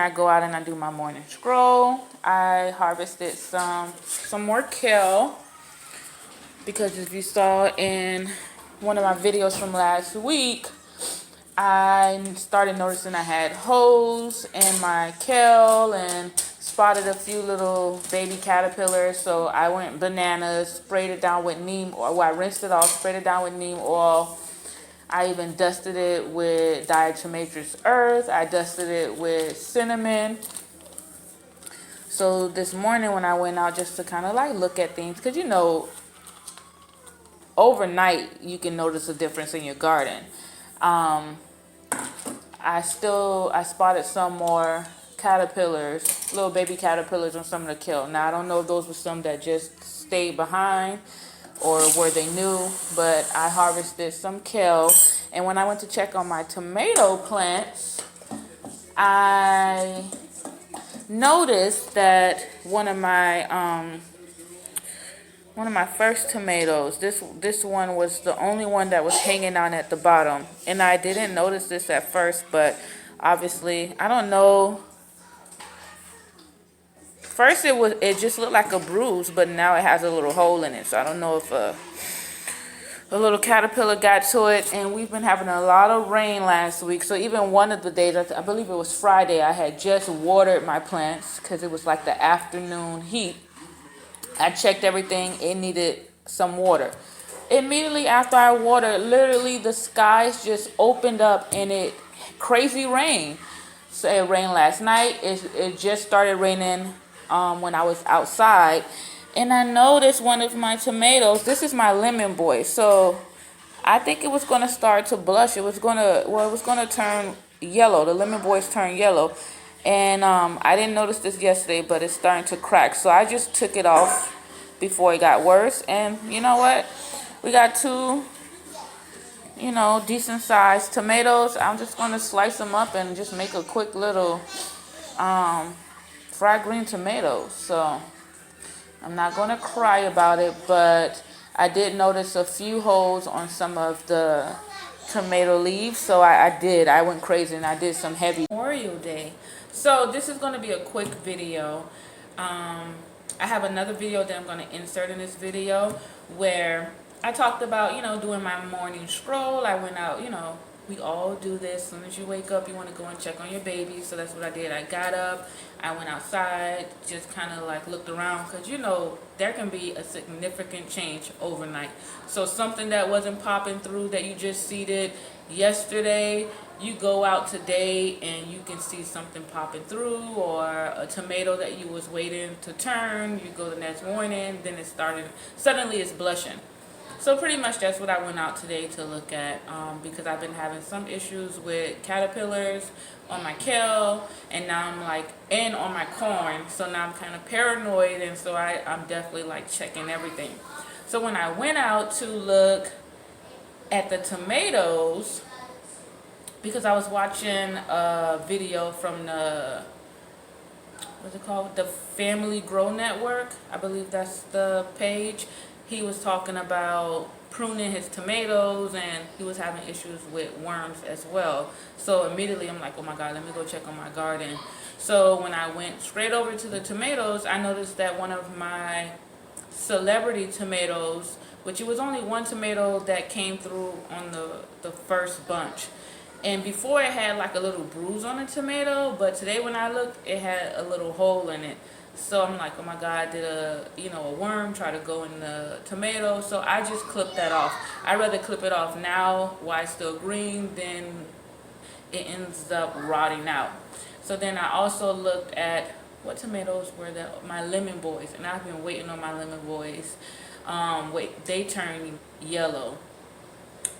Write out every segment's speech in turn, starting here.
I go out and I do my morning scroll. I harvested some more kale because if you saw in one of my videos from last week, I started noticing I had holes in my kale and spotted a few little baby caterpillars. So I went bananas, sprayed it down with neem oil. Well, I rinsed it off, sprayed it down with neem oil. I even dusted it with diatomaceous earth. I dusted it with cinnamon. So this morning when I went out just to kind of like look at things, because you know, overnight you can notice a difference in your garden. I spotted some more caterpillars, little baby caterpillars on some of the kale. Now I don't know if those were some that just stayed behind or were they new, but I harvested some kale. And when I went to check on my tomato plants, I noticed that one of my first tomatoes, this one was the only one that was hanging on at the bottom. And I didn't notice this at first, but obviously, I don't know. First it just looked like a bruise, but now it has a little hole in it. So I don't know if a little caterpillar got to it. And we've been having a lot of rain last week. So even one of the days, I believe it was Friday, I had just watered my plants because it was like the afternoon heat. I checked everything. It needed some water. Immediately after I watered, literally the skies just opened up and it crazy rain. So it rained last night. It just started raining when I was outside. And I noticed one of my tomatoes. This is my lemon boy. So I think it was going to start to blush. It was going to turn yellow. The lemon boys turn yellow. And I didn't notice this yesterday, but it's starting to crack. So I just took it off before it got worse. And you know what? We got two, decent sized tomatoes. I'm just going to slice them up and just make a quick little fried green tomatoes. So I'm not going to cry about it, but I did notice a few holes on some of the tomato leaves. So I went crazy and I did some heavy Memorial Day. So this is going to be a quick video. I have another video that I'm going to insert in this video where I talked about, doing my morning stroll. I went out, we all do this. As soon as you wake up, you want to go and check on your baby. So that's what I did. I got up, I went outside, just kind of like looked around because, there can be a significant change overnight. So something that wasn't popping through that you just seeded yesterday, you go out today and you can see something popping through, or a tomato that you was waiting to turn, you go the next morning, then suddenly it's blushing. So pretty much that's what I went out today to look at, because I've been having some issues with caterpillars on my kale, and now and on my corn. So now I'm kind of paranoid, and so I'm definitely checking everything. So when I went out to look at the tomatoes, because I was watching a video from what's it called? The Family Grow Network. I believe that's the page. He was talking about pruning his tomatoes and he was having issues with worms as well. So immediately I'm like, oh my God, let me go check on my garden. So when I went straight over to the tomatoes, I noticed that one of my celebrity tomatoes, which it was only one tomato that came through on the first bunch. And before it had a little bruise on the tomato, but today when I looked, it had a little hole in it. So I'm like, oh my God, did a worm try to go in the tomato? So I just clipped that off. I'd rather clip it off now while it's still green than it ends up rotting out. So then I also looked at what tomatoes were my lemon boys, and I've been waiting on my lemon boys. They turn yellow.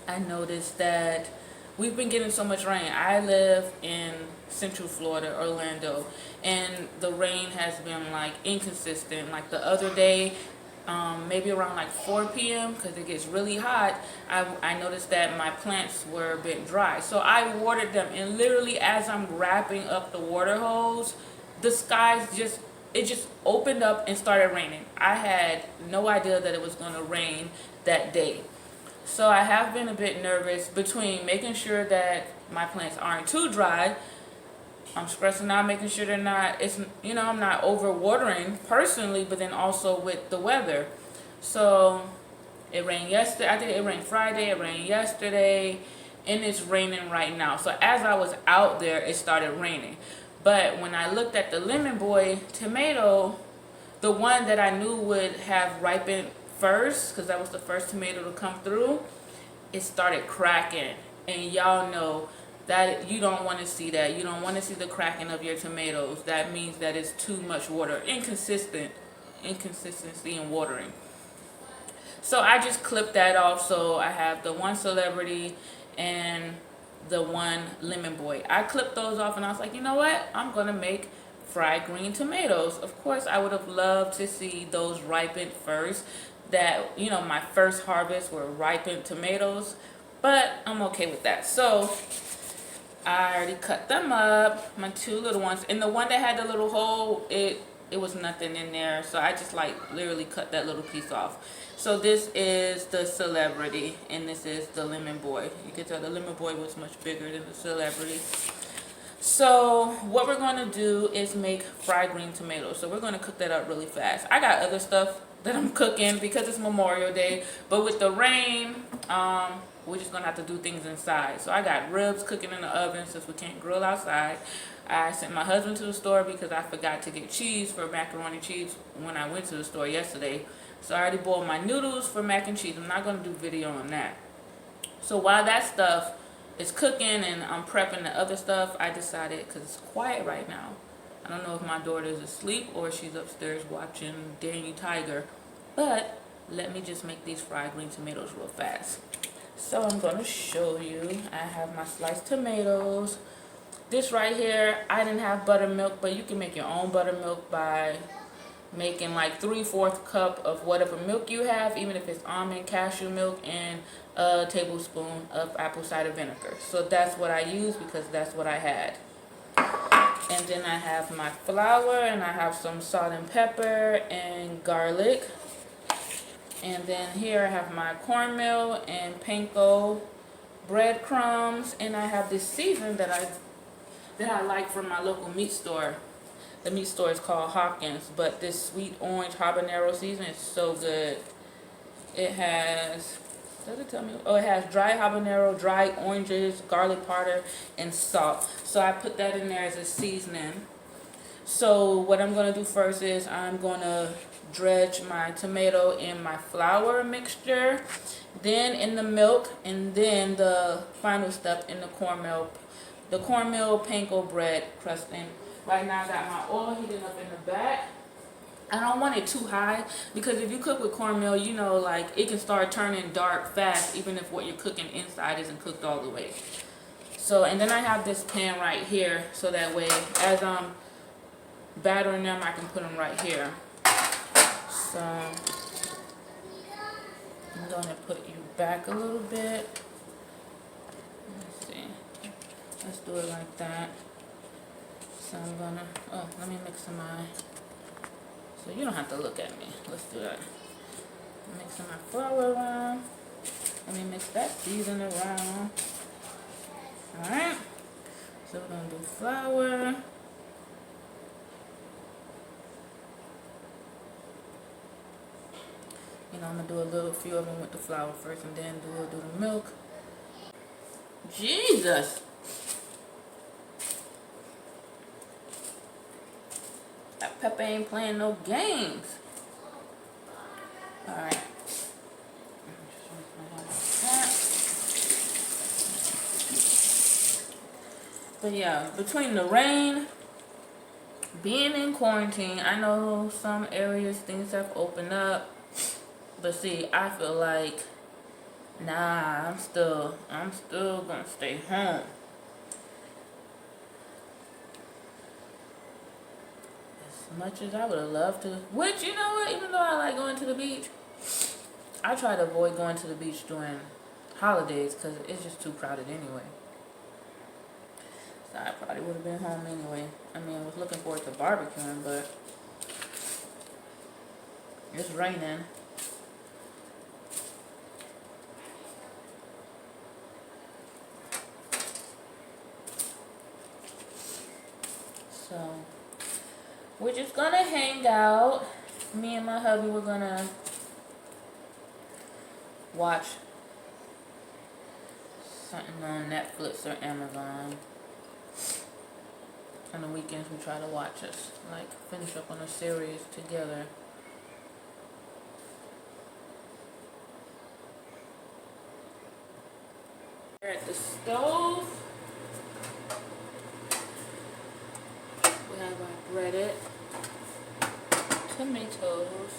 I noticed that we've been getting so much rain. I live in Central Florida, Orlando, and the rain has been inconsistent. The other day, maybe around 4 p.m. because it gets really hot, I noticed that my plants were a bit dry. So I watered them, and literally as I'm wrapping up the water hose, the skies just opened up and started raining. I had no idea that it was going to rain that day. So I have been a bit nervous between making sure that my plants aren't too dry, I'm stressing out, making sure they're not, it's, you know, I'm not over watering personally, but then also with the weather. So it rained yesterday, I think it rained Friday, it rained yesterday, and it's raining right now. So as I was out there, it started raining. But when I looked at the Lemon Boy tomato, the one that I knew would have ripened first, because that was the first tomato to come through, it started cracking. And y'all know that you don't want to see that. You don't want to see the cracking of your tomatoes. That means that it's too much water. Inconsistency in watering. So I just clipped that off. So I have the one Celebrity and the one Lemon Boy. I clipped those off and I was like, you know what? I'm going to make fried green tomatoes. Of course, I would have loved to see those ripen first. That, you know, my first harvest were ripened tomatoes. But I'm okay with that. So I already cut them up, my two little ones. And the one that had the little hole, it was nothing in there. So I just like literally cut that little piece off. So this is the Celebrity and this is the Lemon Boy. You can tell the Lemon Boy was much bigger than the Celebrity. So what we're going to do is make fried green tomatoes. So we're going to cook that up really fast. I got other stuff that I'm cooking because it's Memorial Day. But with the rain, we're just going to have to do things inside. So I got ribs cooking in the oven since we can't grill outside. I sent my husband to the store because I forgot to get cheese for macaroni and cheese when I went to the store yesterday. So I already boiled my noodles for mac and cheese. I'm not going to do video on that. So while that stuff is cooking and I'm prepping the other stuff, I decided, because it's quiet right now, I don't know if my daughter is asleep or she's upstairs watching Daniel Tiger, but let me just make these fried green tomatoes real fast. So I'm going to show you. I have my sliced tomatoes. This right here, I didn't have buttermilk, but you can make your own buttermilk by making like 3/4 cup of whatever milk you have, even if it's almond, cashew milk, and a tablespoon of apple cider vinegar. So that's what I use because that's what I had. And then I have my flour and I have some salt and pepper and garlic. And then here I have my cornmeal and panko breadcrumbs, and I have this season that I like from my local meat store. The meat store is called Hawkins, but this sweet orange habanero season is so good. It has, does it tell me? Oh, it has dry habanero, dry oranges, garlic powder, and salt. So I put that in there as a seasoning. So what I'm going to do first is I'm going to dredge my tomato in my flour mixture, then in the milk, and then the final step in the cornmeal panko bread crusting. Right now I got my oil heating up in the back. I don't want it too high because if you cook with cornmeal, you know, like it can start turning dark fast even if what you're cooking inside isn't cooked all the way. So, and then I have this pan right here so that way as I'm battering them, I can put them right here. So, I'm going to put you back a little bit. Let's see. Let's do it like that. So I'm gonna, let me mix my, so you don't have to look at me. Let's do that. Mixing my flour around. Let me mix that season around. Alright. So we're gonna do flour. You know, I'm gonna do a few of them with the flour first and then do the milk. Jesus! That pepper ain't playing no games. Alright. But yeah, between the rain, being in quarantine, I know some areas things have opened up. But see, I feel like, nah, I'm still gonna stay home. As much as I would have loved to, which, you know what, even though I like going to the beach, I try to avoid going to the beach during holidays because it's just too crowded anyway. So I probably would have been home anyway. I mean, I was looking forward to barbecuing, but it's raining. So we're just gonna hang out. Me and my hubby, we're gonna watch something on Netflix or Amazon. On the weekends we try to watch us, like finish up on a series together. We're at the stove. We have our breaded tomatoes.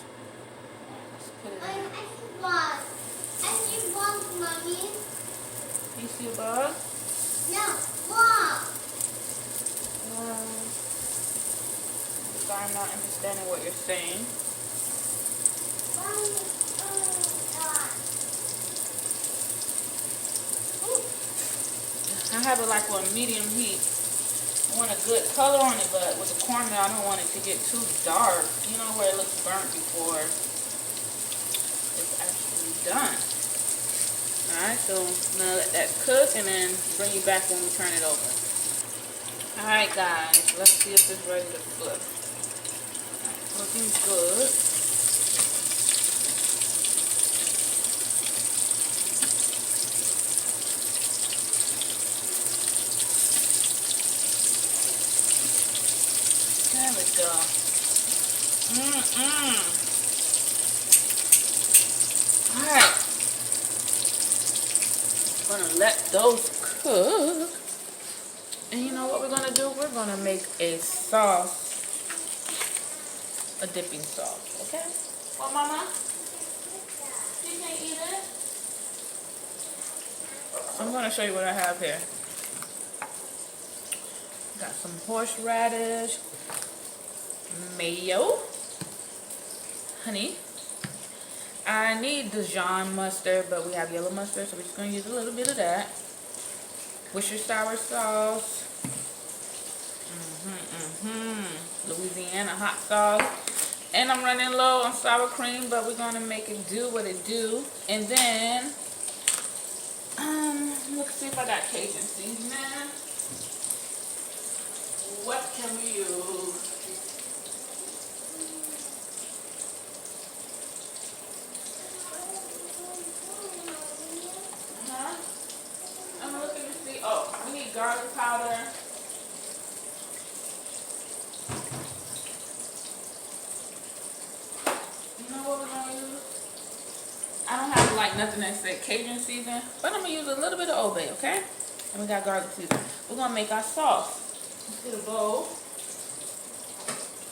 Let's put it in. I see bugs, Mommy. You see a bug? No, bugs. I'm not understanding what you're saying. I have it like on medium heat. I want a good color on it, but with the cornmeal, I don't want it to get too dark. You know, where it looks burnt before it's actually done. Alright, so I'm going to let that cook and then bring you back when we turn it over. Alright guys, let's see if it's ready to flip. Looking good. There we go. Alright. I'm gonna let those cook. And you know what we're gonna do? We're gonna make a sauce. A dipping sauce, okay? Well, Mama? You can eat it. I'm gonna show you what I have here. Got some horseradish, mayo, honey. I need Dijon mustard, but we have yellow mustard, so we're just gonna use a little bit of that. Worcestershire sauce. Louisiana hot sauce. And I'm running low on sour cream, but we're gonna make it do what it do. And then, let's see if I got Cajun seasoning. What can we use? I'm looking to see. Oh, we need garlic powder. You know what we're gonna use? I don't have like nothing that said Cajun season, but I'm gonna use a little bit of Old Bay, okay? And we got garlic season. We're gonna make our sauce. Let's get a bowl.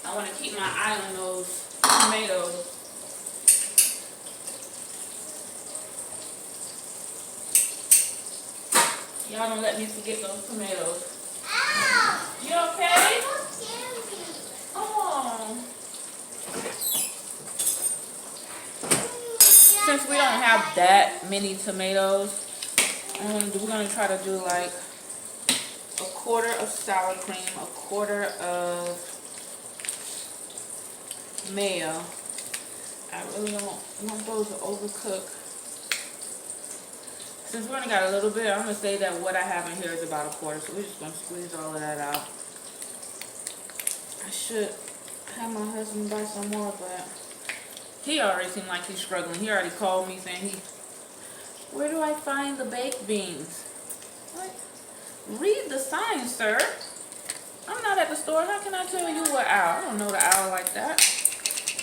I want to keep my eye on those tomatoes. Y'all don't let me forget those tomatoes. Ow! You okay? Don't scare me. Oh. Since we don't have that many tomatoes, we're gonna try to do like a quarter of sour cream, a quarter of mayo. I really don't want those to overcook. Since we only got a little bit, I'm gonna say that what I have in here is about a quarter, so we're just gonna squeeze all of that out. I should have my husband buy some more, but he already seemed like he's struggling. He already called me saying where do I find the baked beans? What? Read the sign, sir. I'm not at the store. How can I tell you what aisle? I don't know the aisle like that.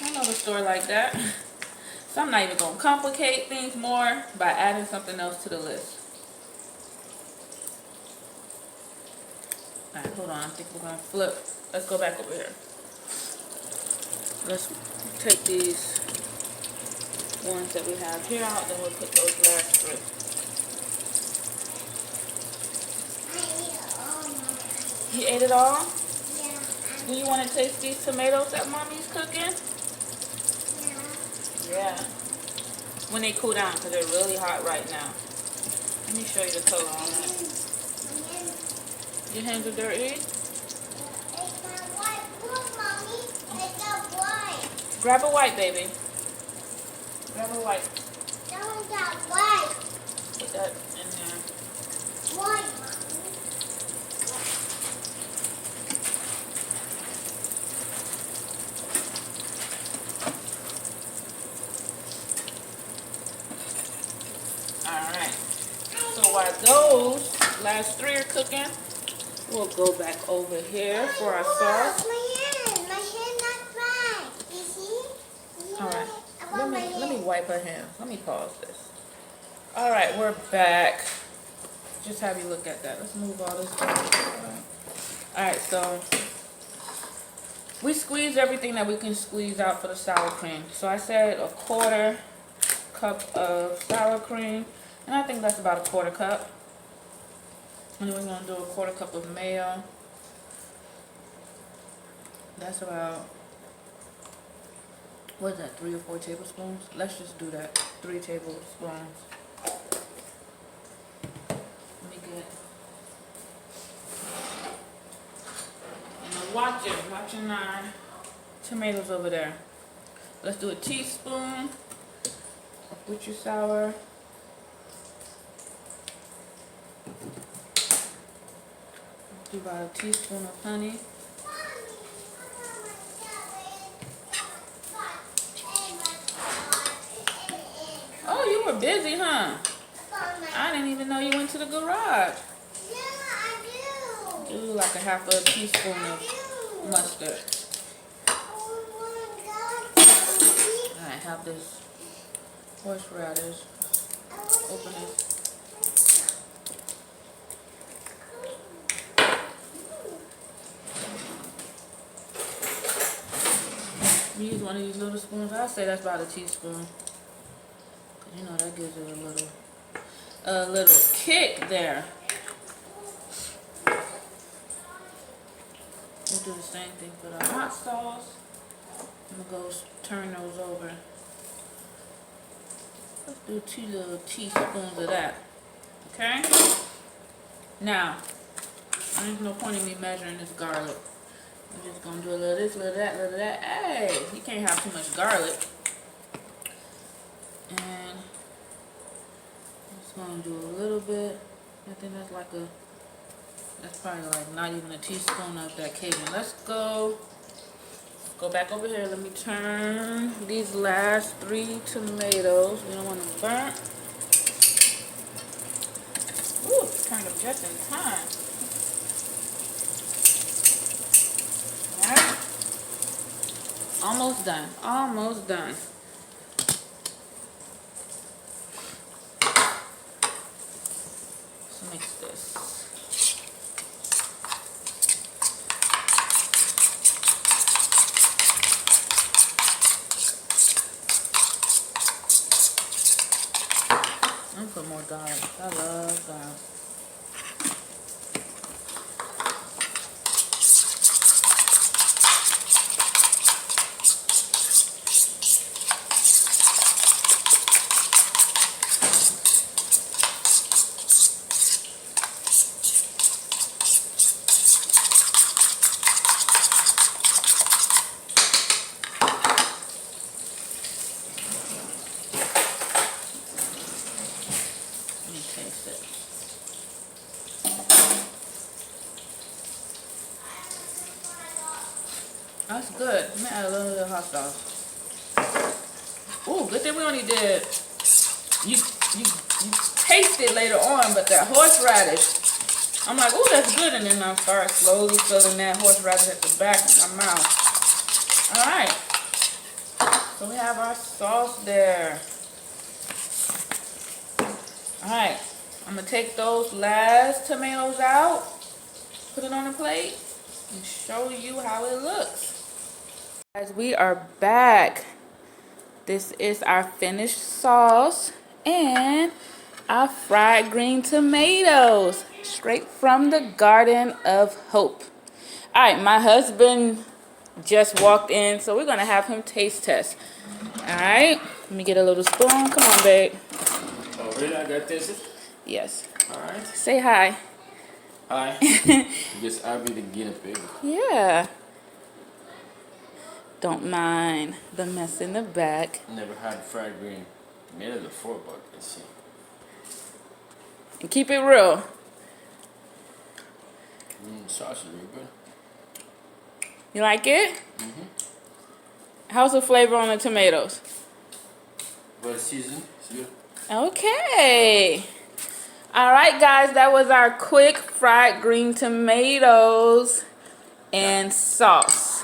I don't know the store like that. So I'm not even going to complicate things more by adding something else to the list. Alright, hold on. I think we're going to flip. Let's go back over here. Let's take these ones that we have here out, then we'll put those last three. You ate it all? Yeah. Do you want to taste these tomatoes that Mommy's cooking? Yeah. When they cool down, because they're really hot right now. Let me show you the color on that. Your hands are dirty? It's not white. Look, Mommy. It's not white. Grab a white, baby. Grab a white. That one's not white. Put that in there. White, Mommy. while those last three are cooking, we'll go back over here for our sauce. My hand not dry. You see? All right. I want my Let me hand. wipe her hands. Let me pause this. All right, we're back. Just have you look at that. Let's move all this stuff. All right, so we squeeze everything that we can squeeze out for the sour cream. So I said a 1/4 cup of sour cream, and I think that's about a 1/4 cup. And then we're gonna do a 1/4 cup of mayo. That's about, what is that, 3 or 4 tablespoons? Let's just do that. 3 tablespoons. Let me get. And watching our tomatoes over there. Let's do a teaspoon of butcher sour. Do about a teaspoon of honey. Oh, you were busy, huh? I didn't even know you went to the garage. Do like a 1/2 teaspoon of mustard. I have this horseradish. Open it. Use one of these little spoons. I'd say that's about a teaspoon. Cause you know that gives it a little kick there. We'll do the same thing for the hot sauce. I'm gonna go turn those over. Let's do 2 little teaspoons of that. Okay? Now, there's no point in me measuring this garlic. I'm just gonna do a little of this, little of that, little of that. Hey, you can't have too much garlic. And I'm just gonna do a little bit. I think that's probably like not even a teaspoon of that cajun. Let's go back over here. Let me turn these last 3 tomatoes. We don't want them burnt. Ooh, turned them just in time. Alright. Almost done. Almost done. Let's mix this. I'm gonna put more garlic. I love garlic. Let me taste it. That's good. I'm gonna add a little bit of hot sauce. Ooh, good thing we only did. You taste it later on, but that horseradish, I'm like, ooh, that's good, and then I start slowly filling that horseradish at the back of my mouth. All right. So we have our sauce there. All right. I'm gonna take those last tomatoes out, put it on a plate, and show you how it looks. Guys, we are back. This is our finished sauce and our fried green tomatoes, straight from the Garden of Hope. All right, my husband just walked in, so we're gonna have him taste test. All right, let me get a little spoon. Come on, babe. Oh, really? I got this? Yes. All right. Say hi. Hi. Guess I'll be the guinea pig. Yeah. Don't mind the mess in the back. Never had fried green tomatoes before, but let's see. And keep it real. Sauce is really good. You like it? How's the flavor on the tomatoes? Well seasoned. It's good. Okay. All right, guys, that was our quick fried green tomatoes and sauce.